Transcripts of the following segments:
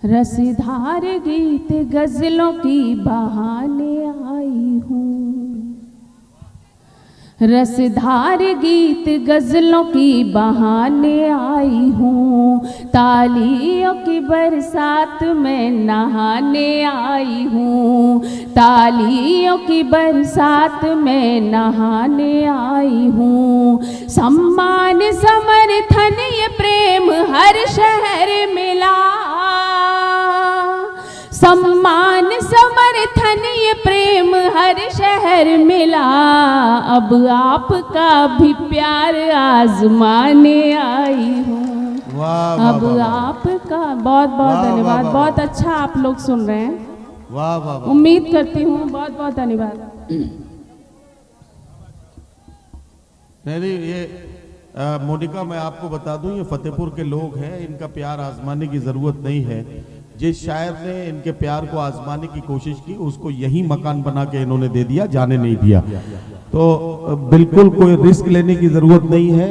रसधार गीत गजलों की बहाने आई हूँ, रसधार गीत गजलों की बहाने आई हूँ, तालियों की बरसात में नहाने आई हूँ, तालियों की बरसात में नहाने आई हूँ। सम्मान समर्थन ये प्रेम हर शहर मिला, सम्मान समर्थन ये प्रेम हर शहर मिला, अब आपका भी प्यार आजमाने आई हूँ। अब आपका बहुत बहुत धन्यवाद। बहुत अच्छा आप लोग सुन रहे हैं, वाह वाह वाह। उम्मीद करती हूँ। बहुत बहुत धन्यवाद। नहीं ये मोनिका, मैं आपको बता दूं, ये फतेहपुर के लोग हैं, इनका प्यार आजमाने की जरूरत नहीं है। जिस शायर ने इनके प्यार को आजमाने की कोशिश की उसको यही मकान बना के इन्होंने दे दिया, जाने नहीं दिया। तो बिल्कुल कोई रिस्क लेने की जरूरत नहीं है।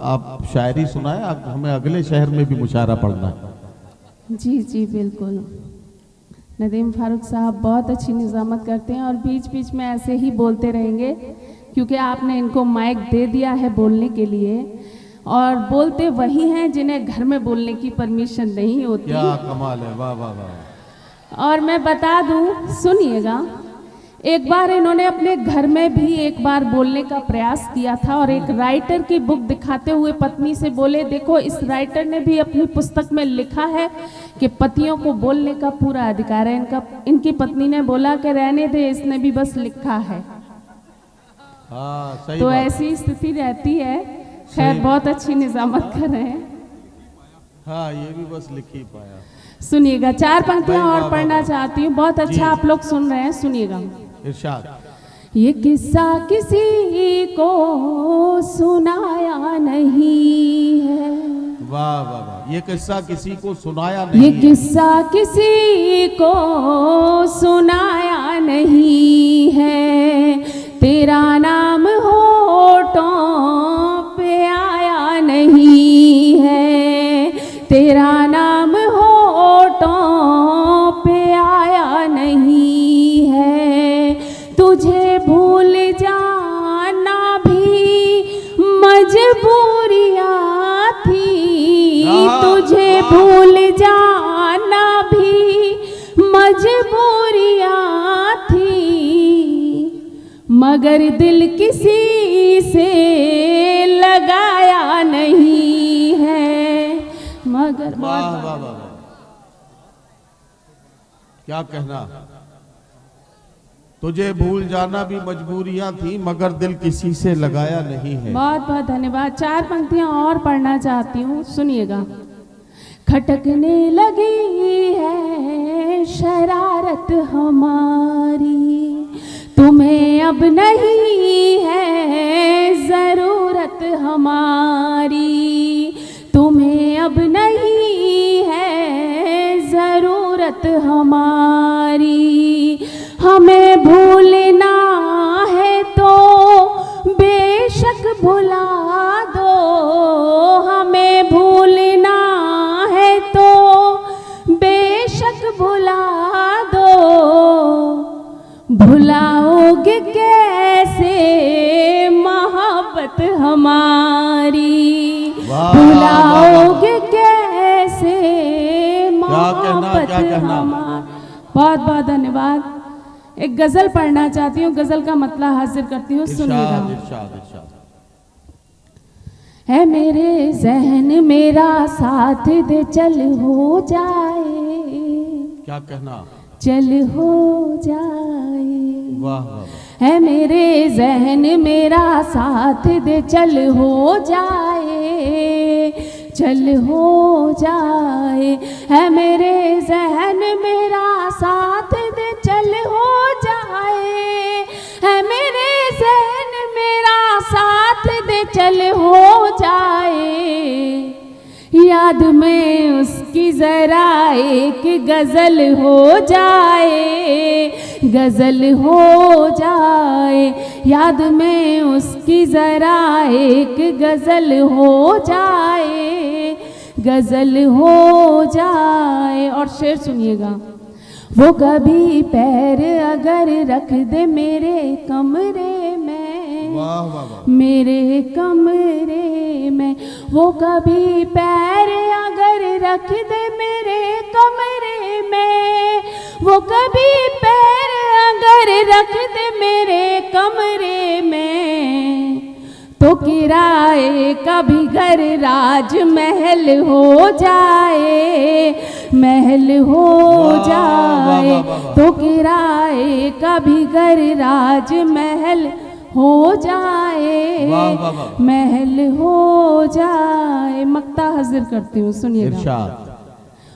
आप शायरी सुनाए, हमें अगले शहर में भी मुशायरा पढ़ना है। जी जी बिल्कुल। नदीम फारूक साहब बहुत अच्छी निजामत करते हैं और बीच बीच में ऐसे ही बोलते रहेंगे क्योंकि आपने इनको माइक दे दिया है बोलने के लिए, और बोलते वही हैं जिन्हें घर में बोलने की परमिशन नहीं होती। क्या कमाल है, वाह वाह वाह। और मैं बता दूं, सुनिएगा, एक बार इन्होंने अपने घर में भी एक बार बोलने का प्रयास किया था और एक राइटर की बुक दिखाते हुए पत्नी से बोले, देखो इस राइटर ने भी अपनी पुस्तक में लिखा है कि पतियों को बोलने का पूरा अधिकार है। इनकी पत्नी ने बोला कि रहने दे, इसने भी बस लिखा है। हाँ, सही तो बात। ऐसी स्थिति रहती है। खैर बहुत अच्छी निजामत कर रहे हैं। हाँ, ये भी बस लिख ही पाया। सुनिएगा, 4 पंक्तियां और पढ़ना चाहती हूँ। बहुत अच्छा आप लोग सुन रहे हैं, सुनिएगा। इरशाद। ये किस्सा किसी को सुनाया नहीं है, वाह वाह वाह। ये किस्सा किसी को सुनाया नहीं, ये किस्सा किसी को सुनाया नहीं है, तेरा नाम होठों पे आया नहीं है, तेरा नाम होठों पे आया नहीं है, तुझे भूल जाना भी मजबूरियां थी, तुझे भूल जाना भी मजबूरियां थी, मगर दिल किसी से लगाया नहीं है, मगर वाह वाह वाह। क्या कहना, तुझे भूल जाना भी मजबूरियां थी मगर दिल किसी से लगाया नहीं है। बहुत बहुत धन्यवाद। 4 पंक्तियां और पढ़ना चाहती हूँ, सुनिएगा। खटकने लगी है शरारत हमारी, तुम्हें अब नहीं है जरूरत हमारी, तुम्हें अब नहीं है जरूरत हमारी, हमें भूलना है तो बेशक भुला दो, हमें भूलना है तो बेशक भुला दो, भुलाओगे कैसे मोहब्बत हमारी, भुलाओगे कैसे मोहब्बत हमारी। बहुत बहुत धन्यवाद। एक गजल पढ़ना चाहती हूँ, गजल का मतलब हाजिर करती हूँ, सुनिएगा। है मेरे जहन मेरा साथ दे, चल हो जाए, क्या कहना, चल हो जाए। वाह वाह। है मेरे जहन मेरा साथ दे, चल हो जाए, चल हो जाए, है मेरे जहन मेरा साथ दे, चल हो जाए, है मेरे जहन मेरा साथ दे, चल हो जाए, याद में उसकी जरा एक गजल हो जाए, गजल हो जाए, याद में उसकी जरा एक गजल हो जाए, गजल हो जाए। और शेर सुनिएगा। वो कभी पैर अगर रख दे मेरे कमरे में, वाह वाह वाह, मेरे कमरे में, वो कभी पैर अगर रख दे मेरे कमरे में, वो कभी पैर अगर रख दे मेरे कमरे में, तो किराए का भी घर राजमहल हो जाए, महल हो जाए, तो किराए का भी घर राजमहल हो जाए, महल हो जाए। मक्ता हाजिर करती हूँ, सुनिएगा। इरशाद।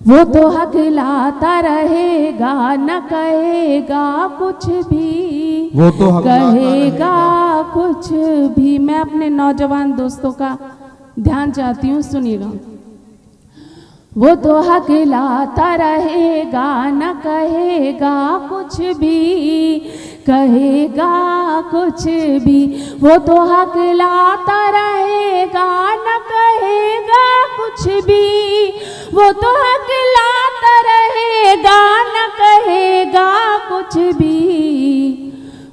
वो तो हकलाता रहेगा, न कहेगा कुछ भी, वो तो हकलाता कहेगा कुछ भी। मैं अपने नौजवान दोस्तों का ध्यान चाहती हूँ, सुनिएगा। वो तो हकलाता रहेगा, न कहेगा कुछ भी, कहेगा कुछ भी। वो तो हकलाता रहेगा, न कहेगा कुछ भी, वो तो हकलाता रहेगा, न कहेगा कुछ भी।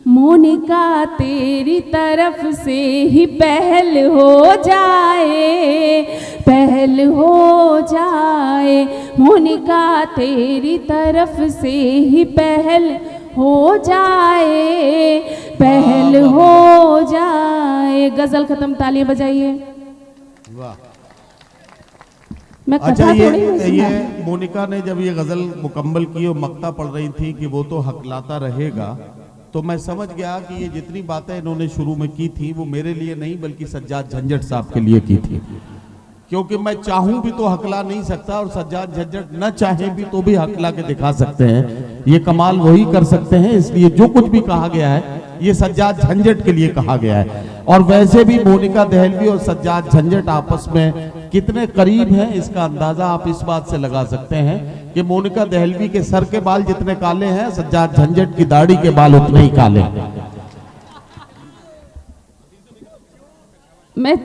मोनिका तेरी तरफ से ही पहल हो जाए, पहल हो जाए, मोनिका तेरी तरफ से ही पहल हो जाए, पहल हो जाए। गजल खत्म, तालियां बजाइए। वाह। मैं अच्छा, कथा थोड़ी ना सुना। ये मोनिका ने जब ये गजल मुकम्मल की और मक्ता पढ़ रही थी कि वो तो हकलाता रहेगा, तो मैं समझ गया कि ये जितनी बातें इन्होंने शुरू में की थी वो मेरे लिए नहीं बल्कि सज्जाद झंझट साहब के लिए की थी, क्योंकि मैं चाहूं भी तो हकला नहीं सकता और सज्जाद झंझट न चाहे भी तो भी हकला के दिखा सकते हैं। ये कमाल वही कर सकते हैं, इसलिए जो कुछ भी कहा गया है ये सज्जाद झंझट के लिए कहा गया है। और वैसे भी मोनिका दहलवी और सज्जाद झंझट आपस में कितने करीब हैं इसका अंदाजा आप इस बात से लगा सकते हैं कि मोनिका दहलवी के सर के बाल जितने काले हैं, सज्जाद झंझट की दाढ़ी के बाल उतने ही काले हैं। मैं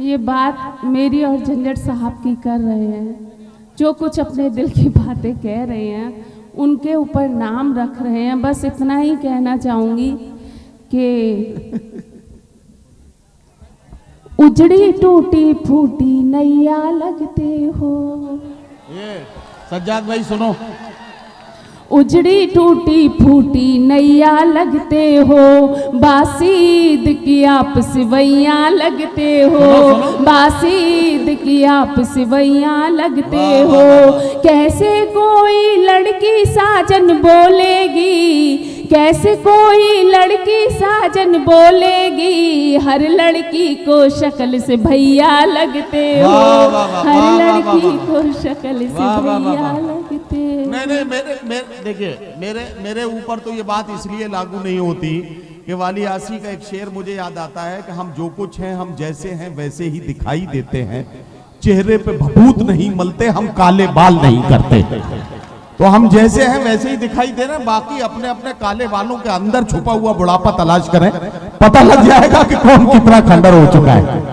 ये बात मेरी और झंझट साहब की कर रहे हैं, जो कुछ अपने दिल की बातें कह रहे हैं उनके ऊपर नाम रख रहे हैं। बस इतना ही कहना चाहूंगी कि उजड़ी टूटी फूटी नैया लगते हो। ये सज्जाद भाई सुनो, उजड़ी टूटी फूटी नैया लगते हो, बासीद की आप सिवैया लगते हो, बासीद की आप सिवैया लगते हो। कैसे कोई लड़की साजन बोलेगी, कैसे कोई लड़की साजन बोलेगी, हर लड़की को शक्ल से भैया लगते हो, हर लड़की को शक्ल से भैया लगते हो। नहीं, देखिए मेरे ऊपर तो ये बात इसलिए लागू नहीं होती कि वाली आसी का एक शेर मुझे याद आता है कि हम जो कुछ हैं हम जैसे हैं वैसे ही दिखाई देते हैं, चेहरे पे भभूत नहीं मलते, हम काले बाल नहीं करते। तो हम जैसे हैं वैसे ही दिखाई दे रहे हैं, बाकी अपने अपने काले बालों के अंदर छुपा हुआ बुढ़ापा तलाश करें, पता लग जाएगा कि कौन कितना खंडर हो चुका है।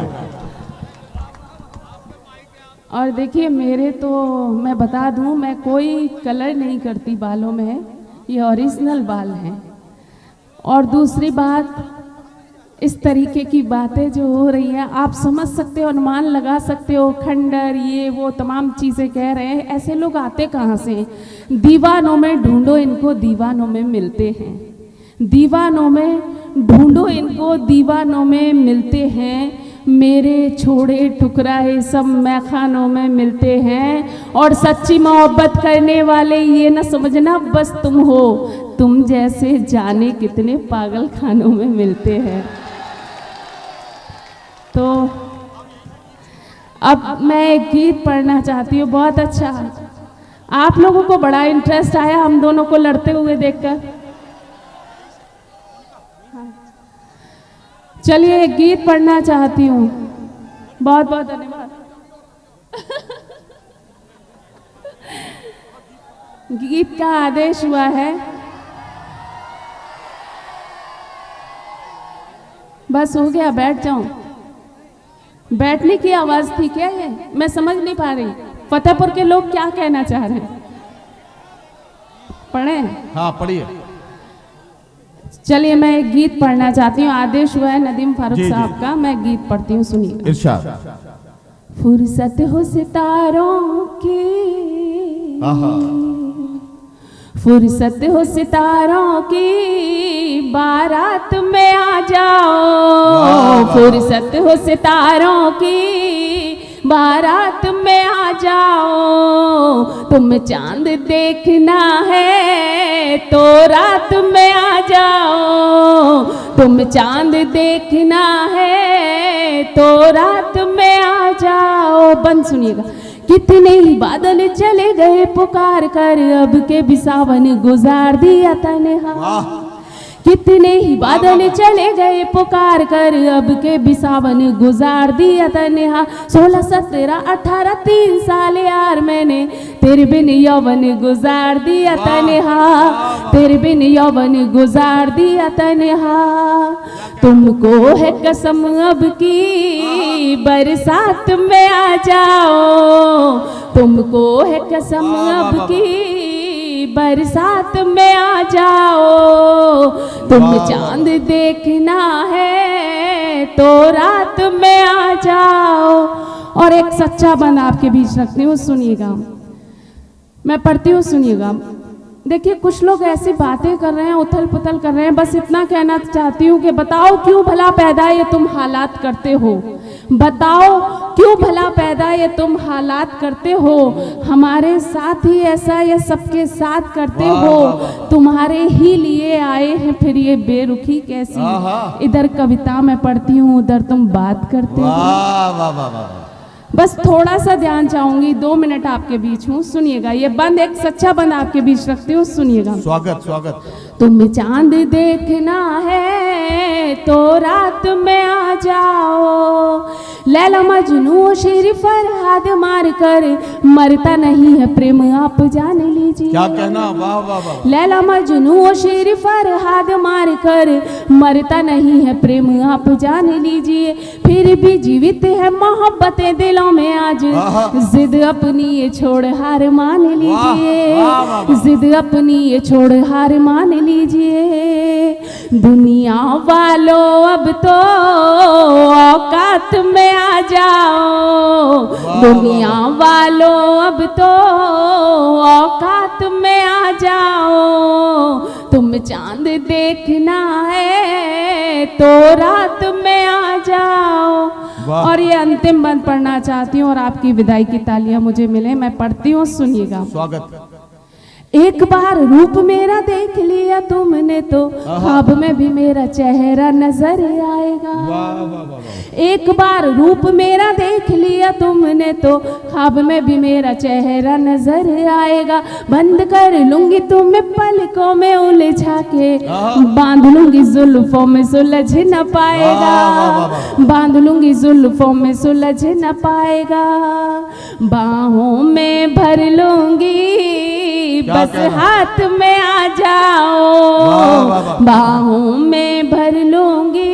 और देखिए मेरे तो मैं बता दूं, मैं कोई कलर नहीं करती बालों में, ये ओरिजिनल बाल हैं। और दूसरी बात, इस तरीके की बातें जो हो रही हैं आप समझ सकते हो, अनुमान लगा सकते हो, खंडर ये वो तमाम चीज़ें कह रहे हैं। ऐसे लोग आते कहाँ से? दीवानों में ढूंढो इनको, दीवानों में मिलते हैं, दीवानों में ढूंढो इनको, दीवानों में मिलते हैं। मेरे छोड़े ठुकराए सब मैखानों में मिलते हैं। और सच्ची मोहब्बत करने वाले ये न समझना बस तुम हो, तुम जैसे जाने कितने पागल खानों में मिलते हैं। तो अब मैं एक गीत पढ़ना चाहती हूँ, बहुत अच्छा, आप लोगों को बड़ा इंटरेस्ट आया हम दोनों को लड़ते हुए देखकर। चलिए एक गीत पढ़ना चाहती हूँ, बहुत बहुत धन्यवाद। गीत का आदेश हुआ है। बस हो गया, बैठ जाऊं? बैठने की आवाज थी क्या ये? मैं समझ नहीं पा रही फतेहपुर के लोग क्या कहना चाह रहे हैं। पढ़े? हाँ पढ़िए। चलिए मैं एक गीत पढ़ना चाहती हूँ, आदेश हुआ है नदीम फारूक जी, साहब का, मैं गीत पढ़ती हूँ, सुनिए। इरशाद। फुर्सत हो सितारों की, फुर्सत हो सितारों की, बारात में आ जाओ। फुर्सत हो सितारों की, बारात में आ जाओ। तुम चांद देखना है तो रात में आ जाओ। तुम चांद देखना है तो रात में आ जाओ। बंद सुनिएगा। कितने ही बादल चले गए पुकार कर, अब के भी सावन गुजार दिया तन्हा। कितने ही बादल चले गए पुकार कर, अब के भी सावन गुजार दिया तन्हा। 16, 17, 18, 3 साल यार मैंने तेरे बिन यौवन गुजार दिया तन्हा। तेरे बिन यौवन गुजार दिया तन्हा। तुमको है कसम अब की बरसात में आ जाओ। तुमको है कसम अब की बरसात में आ जाओ। तुम चांद देखना है तो रात में आ जाओ। और एक सच्चा बंद आपके बीच रखती हूँ, सुनिएगा, मैं पढ़ती हूँ, सुनिएगा। देखिए कुछ लोग ऐसी बातें कर रहे हैं, उथल पुथल कर रहे हैं, बस इतना कहना चाहती हूँ कि बताओ क्यों भला पैदा ये तुम हालात करते हो। बताओ क्यों भला पैदा ये तुम हालात करते हो। हमारे साथ ही ऐसा ये सबके साथ करते हो। तुम्हारे ही लिए आए हैं फिर ये बेरुखी कैसी। इधर कविता मैं पढ़ती हूँ, उधर तुम बात करते हो। बस थोड़ा सा ध्यान चाहूंगी, 2 मिनट आपके बीच हूँ, सुनिएगा। ये बंद एक सच्चा बंद आपके बीच रखती हूँ, सुनिएगा। स्वागत स्वागत। तुम चांद देखना है तो रात में आ जाओ। लैला मजनू शेर फरहाद मार कर, मरता नहीं है प्रेम आप जान लीजिए। क्या कहना, वाह वाह वाह। लैला मजनू शेर फरहाद मार कर, मरता नहीं है प्रेम आप जान लीजिए। फिर भी जीवित है मोहब्बतें दिलों में आज, जिद अपनी ये छोड़ हार मान लीजिए। जिद अपनी ये छोड़ हार मान लीजिए। दुनिया वालों अब तो औकात में आ जाओ। दुनिया वालों अब तो औकात में आ जाओ। तुम चांद देखना है तो रात में आ जाओ। और ये अंतिम बंद पढ़ना चाहती हूँ और आपकी विदाई की तालियां मुझे मिले, मैं पढ़ती हूँ, सुनिएगा। स्वागत। एक बार रूप मेरा देख लिया तुमने तो ख्वाब में भी मेरा चेहरा नजर आएगा। एक बार रूप मेरा देख लिया तुमने तो ख्वाब में भी मेरा चेहरा नजर आएगा। बंद कर लूंगी तुम्हें पलकों में उलझा के, बांध लूंगी जुल्फों में सुलझ न पाएगा। बांध लूंगी जुल्फों में सुलझ न पाएगा। बाहों में भर लूंगी बस हाथ में आ जाओ। बाहों में भर लूंगी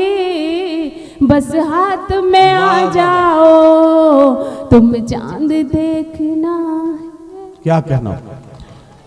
बस हाथ में आ जाओ। तुम चांद देखना है। क्या कहना।